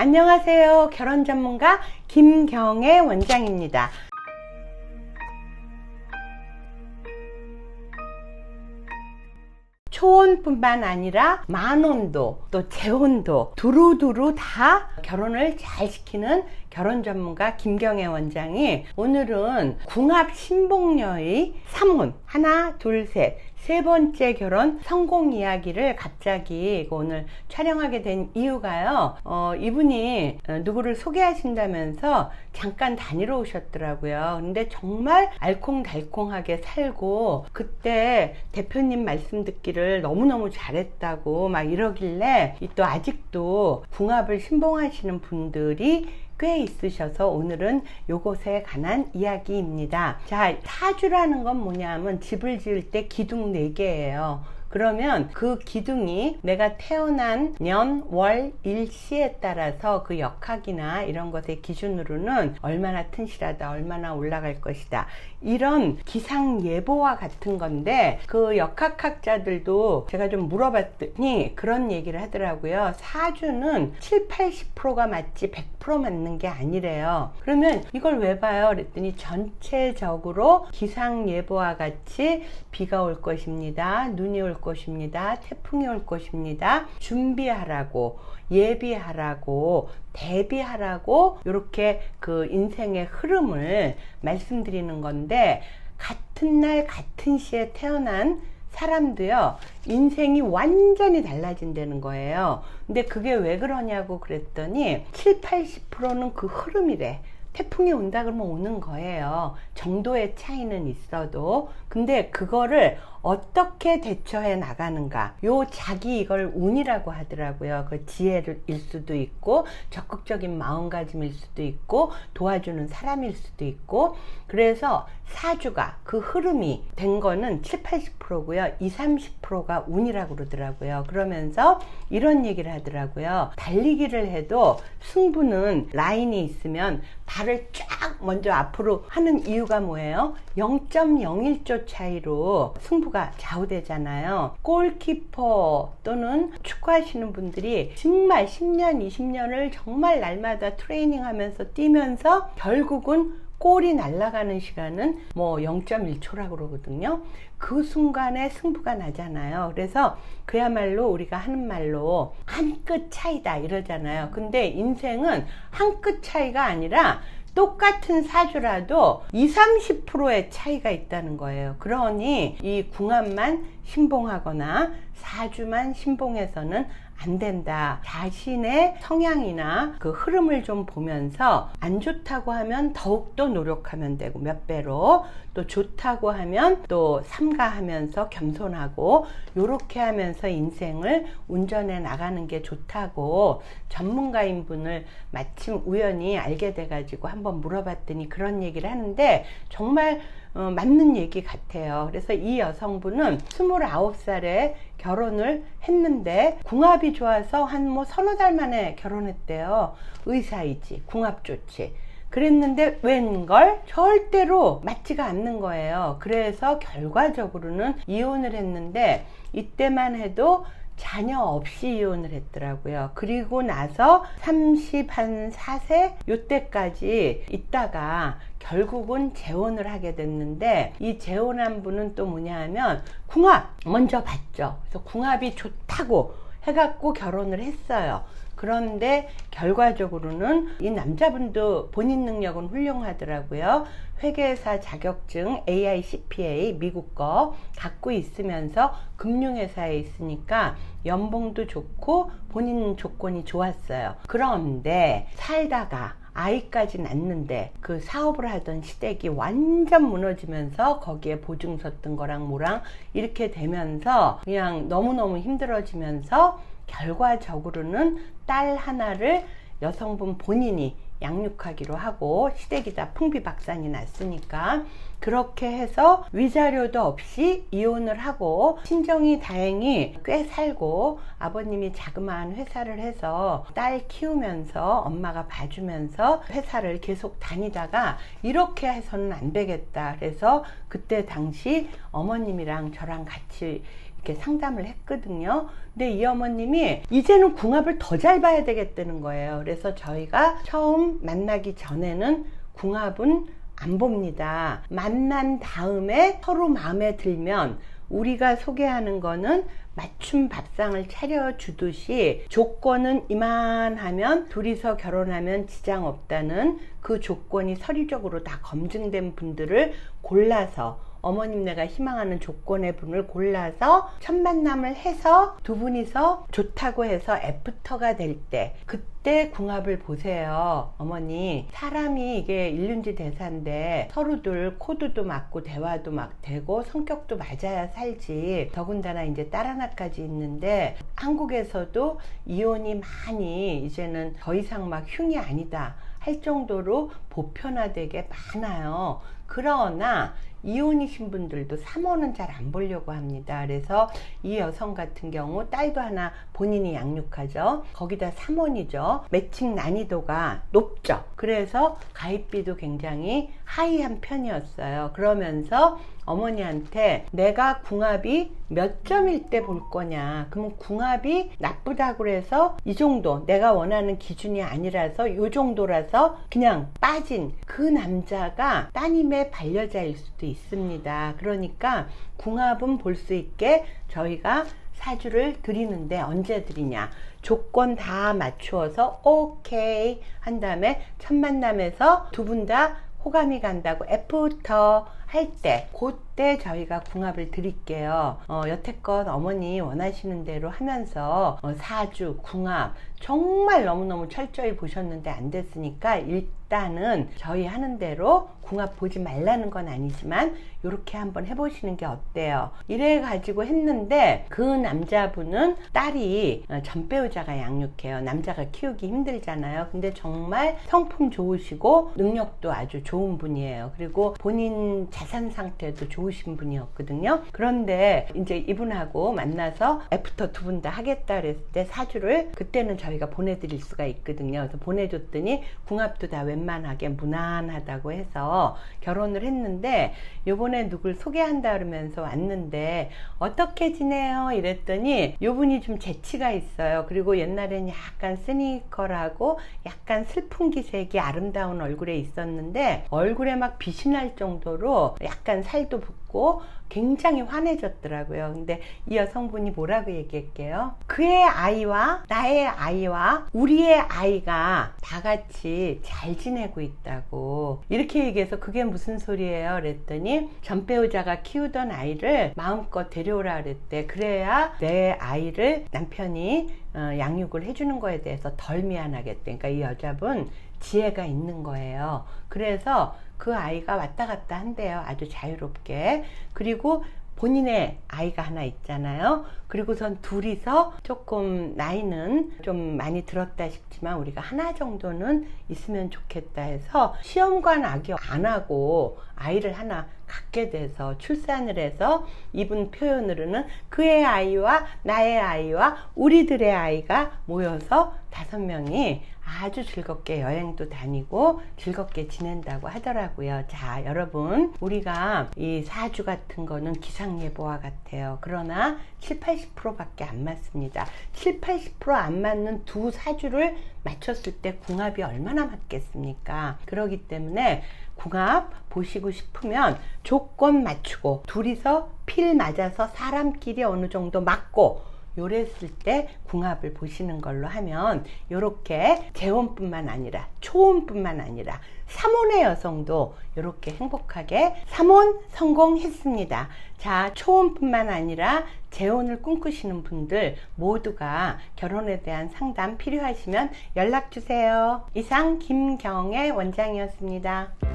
안녕하세요. 결혼 전문가 김경애 원장입니다. 초혼뿐만 아니라 만혼도 또 재혼도 두루두루 다 결혼을 잘 시키는 결혼 전문가 김경애 원장이 오늘은 궁합 신봉녀의 3혼 하나 둘 셋 세 번째 결혼 성공 이야기를 갑자기 오늘 촬영하게 된 이유가요. 이분이 누구를 소개하신다면서 잠깐 다니러 오셨더라고요. 근데 정말 알콩달콩하게 살고 그때 대표님 말씀 듣기를 너무너무 잘했다고 막 이러길래 또 아직도 궁합을 신봉하시는 분들이 꽤 있으셔서 오늘은 요것에 관한 이야기입니다. 자, 사주라는 건 뭐냐면 집을 지을 때 기둥 4개예요. 그러면 그 기둥이 내가 태어난 년, 월, 일, 시에 따라서 그 역학이나 이런 것의 기준으로는 얼마나 튼실하다, 얼마나 올라갈 것이다. 이런 기상예보와 같은 건데 그 역학학자들도 제가 좀 물어봤더니 그런 얘기를 하더라고요. 사주는 7, 80%가 맞지 100% 맞는 게 아니래요. 그러면 이걸 왜 봐요? 그랬더니 전체적으로 기상예보와 같이 비가 올 것입니다. 눈이 올 것입니다. 태풍이 올 것입니다. 준비하라고, 예비하라고, 대비하라고 이렇게 그 인생의 흐름을 말씀드리는 건데 같은 날 같은 시에 태어난 사람도요 인생이 완전히 달라진다는 거예요. 근데 그게 왜 그러냐고 그랬더니 7, 80%는 그 흐름이래. 태풍이 온다 그러면 오는 거예요. 정도의 차이는 있어도. 근데 그거를 어떻게 대처해 나가는가. 자기 이걸 운이라고 하더라고요. 그 지혜일 수도 있고 적극적인 마음가짐일 수도 있고 도와주는 사람일 수도 있고. 그래서 사주가 그 흐름이 된 거는 7, 80%고요. 20, 30%가 운이라고 그러더라고요. 그러면서 이런 얘기를 하더라고요. 달리기를 해도 승부는 라인이 있으면 발을 쫙 먼저 앞으로 하는 이유가 뭐예요? 0.01초 차이로 승부가 좌우되잖아요. 골키퍼 또는 축구하시는 분들이 정말 10년, 20년을 정말 날마다 트레이닝 하면서 뛰면서 결국은 골이 날아가는 시간은 뭐 0.1초라고 그러거든요. 그 순간에 승부가 나잖아요. 그래서 그야말로 우리가 하는 말로 한 끗 차이다 이러잖아요. 근데 인생은 한 끗 차이가 아니라 똑같은 사주라도 20, 30%의 차이가 있다는 거예요. 그러니 이 궁합만 신봉하거나 사주만 신봉해서는 안 된다. 자신의 성향이나 그 흐름을 좀 보면서 안 좋다고 하면 더욱더 노력하면 되고 몇 배로, 또 좋다고 하면 또 삼가하면서 겸손하고 요렇게 하면서 인생을 운전해 나가는 게 좋다고 전문가인 분을 마침 우연히 알게 돼가지고 한번 물어봤더니 그런 얘기를 하는데 정말 맞는 얘기 같아요. 그래서 이 여성분은 29살에 결혼을 했는데 궁합이 좋아서 한 서너 달 만에 결혼했대요. 의사이지 궁합 좋지. 그랬는데 웬걸 절대로 맞지가 않는 거예요. 그래서 결과적으로는 이혼을 했는데 이때만 해도 자녀 없이 이혼을 했더라고요. 그리고 나서 34세 요때까지 있다가 결국은 재혼을 하게 됐는데 이 재혼한 분은 또 뭐냐 하면 궁합 먼저 봤죠. 그래서 궁합이 좋다고 해갖고 결혼을 했어요. 그런데 결과적으로는 이 남자분도 본인 능력은 훌륭하더라고요. 회계사 자격증 AICPA 미국 거 갖고 있으면서 금융회사에 있으니까 연봉도 좋고 본인 조건이 좋았어요. 그런데 살다가 아이까지 낳는데 그 사업을 하던 시댁이 완전 무너지면서 거기에 보증 섰던 거랑 뭐랑 이렇게 되면서 그냥 너무너무 힘들어지면서 결과적으로는 딸 하나를 여성분 본인이 양육하기로 하고 시댁이 다 풍비박산이 났으니까 그렇게 해서 위자료도 없이 이혼을 하고 친정이 다행히 꽤 살고 아버님이 자그마한 회사를 해서 딸 키우면서 엄마가 봐주면서 회사를 계속 다니다가 이렇게 해서는 안 되겠다. 그래서 그때 당시 어머님이랑 저랑 같이 이렇게 상담을 했거든요. 근데 이 어머님이 이제는 궁합을 더 잘 봐야 되겠다는 거예요. 그래서 저희가 처음 만나기 전에는 궁합은 안 봅니다. 만난 다음에 서로 마음에 들면 우리가 소개하는 거는 맞춤 밥상을 차려주듯이 조건은 이만하면 둘이서 결혼하면 지장 없다는 그 조건이 서류적으로 다 검증된 분들을 골라서, 어머님 내가 희망하는 조건의 분을 골라서 첫 만남을 해서 두 분이서 좋다고 해서 애프터가 될 때, 그때 궁합을 보세요. 어머니, 사람이 이게 일륜지 대사인데 서로들 코드도 맞고 대화도 막 되고 성격도 맞아야 살지. 더군다나 이제 딸 하나까지 있는데 한국에서도 이혼이 많이 이제는 더 이상 막 흉이 아니다 할 정도로 보편화되게 많아요. 그러나 이혼이신 분들도 3호는 잘 안 보려고 합니다. 그래서 이 여성 같은 경우 딸도 하나 본인이 양육하죠. 거기다 3혼이죠. 매칭 난이도가 높죠. 그래서 가입비도 굉장히 하이한 편이었어요. 그러면서 어머니한테 내가 궁합이 몇 점일 때 볼 거냐, 그러면 궁합이 나쁘다고 해서 이 정도 내가 원하는 기준이 아니라서 이 정도라서 그냥 빠진 그 남자가 따님의 반려자일 수도 있습니다. 그러니까 궁합은 볼 수 있게 저희가 사주를 드리는데 언제 드리냐, 조건 다 맞추어서 오케이 한 다음에 첫 만남에서 두 분 다 호감이 간다고 애프터 할 때, 그때 저희가 궁합을 드릴게요. 여태껏 어머니 원하시는 대로 하면서 사주, 궁합 정말 너무너무 철저히 보셨는데 안 됐으니까 일단은 저희 하는 대로 궁합 보지 말라는 건 아니지만 이렇게 한번 해보시는 게 어때요? 이래 가지고 했는데 그 남자분은 딸이 전배우자가 양육해요. 남자가 키우기 힘들잖아요. 근데 정말 성품 좋으시고 능력도 아주 좋은 분이에요. 그리고 본인 자산 상태도 좋으신 분이었거든요. 그런데 이제 이분하고 만나서 애프터 두 분 다 하겠다 그랬을 때 사주를 그때는 저희가 보내드릴 수가 있거든요. 그래서 보내줬더니 궁합도 다 웬만하게 무난하다고 해서 결혼을 했는데, 요번에 누굴 소개한다 그러면서 왔는데 어떻게 지내요? 이랬더니 요분이 좀 재치가 있어요. 그리고 옛날엔 약간 시니컬하고 약간 슬픈 기색이 아름다운 얼굴에 있었는데 얼굴에 막 빛이 날 정도로 약간 살도 붓고 굉장히 환해졌더라고요. 근데 이 여성분이 뭐라고 얘기할게요? 그의 아이와 나의 아이와 우리의 아이가 다 같이 잘 지내고 있다고 이렇게 얘기해서 그게 무슨 소리예요? 그랬더니 전배우자가 키우던 아이를 마음껏 데려오라 그랬대. 그래야 내 아이를 남편이 양육을 해주는 거에 대해서 덜 미안하겠대. 그러니까 이 여자분 지혜가 있는 거예요. 그래서 그 아이가 왔다 갔다 한대요. 아주 자유롭게. 그리고 본인의 아이가 하나 있잖아요. 그리고선 둘이서 조금 나이는 좀 많이 들었다 싶지만 우리가 하나 정도는 있으면 좋겠다 해서 시험관 악역 안 하고 아이를 하나 갖게 돼서 출산을 해서 이분 표현으로는 그의 아이와 나의 아이와 우리들의 아이가 모여서 5명이 아주 즐겁게 여행도 다니고 즐겁게 지낸다고 하더라고요. 자, 여러분, 우리가 이 사주 같은 거는 기상예보와 같아요. 그러나 70, 80% 밖에 안 맞습니다. 70, 80% 안 맞는 두 사주를 맞췄을 때 궁합이 얼마나 맞겠습니까? 그렇기 때문에 궁합 보시고 싶으면 조건 맞추고 둘이서 필 맞아서 사람끼리 어느 정도 맞고 요랬을 때 궁합을 보시는 걸로 하면 요렇게 재혼뿐만 아니라 초혼뿐만 아니라 3혼의 여성도 요렇게 행복하게 3혼 성공했습니다. 자, 초혼뿐만 아니라 재혼을 꿈꾸시는 분들 모두가 결혼에 대한 상담 필요하시면 연락 주세요. 이상 김경애 원장이었습니다.